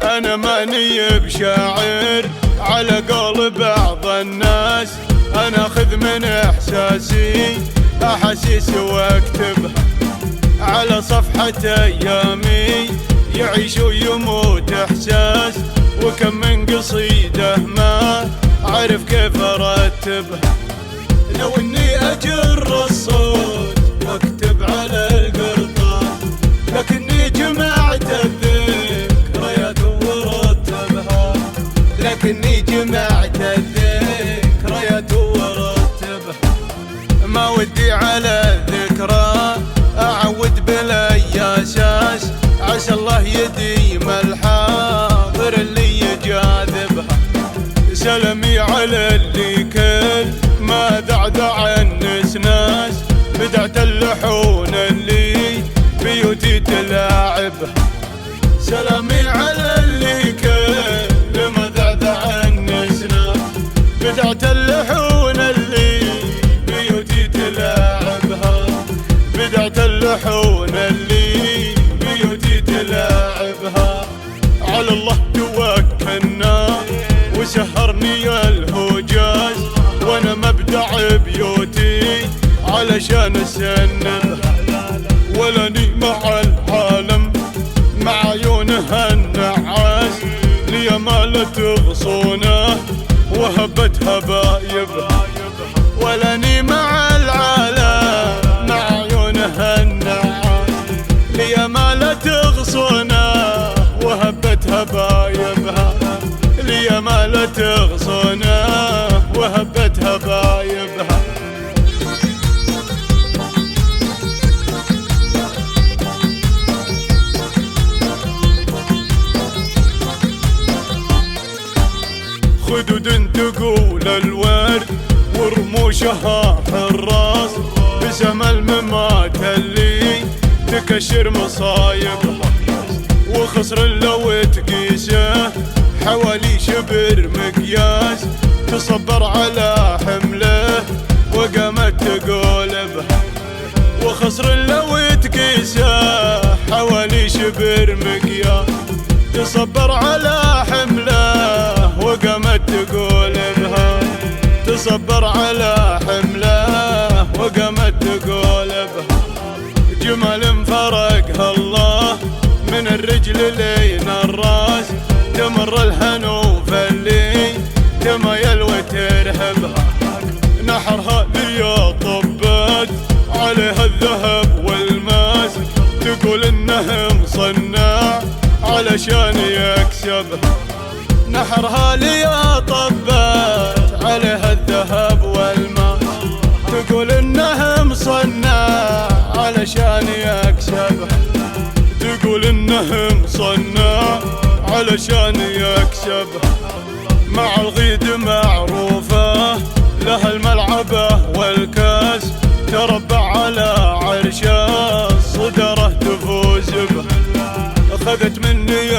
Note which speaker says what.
Speaker 1: أنا ماني بشاعر على قول بعض الناس، أنا أخذ من إحساسي أحاسيس واكتبها على صفحة أيامي، يعيش ويموت إحساس، وكم من قصيدة ما أعرف كيف أرتبها. لو إني أجر الصوت وأكتب على القرطاس، لكني جمعت الذكريات ورتبها، لكني جمعت الذكريات ورتبها. ما ودي على الذكرى أعود بالأياساس، عسى الله يديم الحاضر اللي يجاذبها. سلامي على اللي كل ما دعدع النسناس، بدعت اللحون اللي بيوتي تلاعبها. سلامي على اللي كل ما دعدع النسناس، بدعت اللحون اللي بيوتي تلاعبها، بدعت اللحون اللي بيوتي تلاعبها. على الله توكلنا وسهرني الهجاز، وانا مبدع بيوتي علشان اسنبها. ولاني مع العالم مع عيونها النعاس، لي ما لا تغصونه وهبت هبايبها. ولاني مع العالم مع عيونها النعاس، لي ما لا تغصونه وهبت هبايبها، لي ما لا تغصونه وهبت هبايبها. خدود تقول الورد ورموشها حراس، بسم الممات اللي تكشر مصايبها. وخصر لو تقيسه حوالي شبر مقياس، تصبر على حمله وقامت تقولبها. وخصر لو تقيسه حوالي شبر مقياس، تصبر على حمله وقامت تقولبها. تصبر على حمله وقامت تقولبها. جمال فرقها الله من الرجل لين الراس، تمر الهنوف اللي تميل وترهبها. نحرها لي طبت عليها الذهب والماس، تقول انه مصنع علشان يكسبها. نحرها لي طبت عليها الذهب والماس، تقول انه مصنع علشان يكسبها. تقول انه مصنع علشان يكسبها. مع الغيد معروفة لها الملعبة والكاس، تربع على عرشه صدره تفوز بها. أخذت مني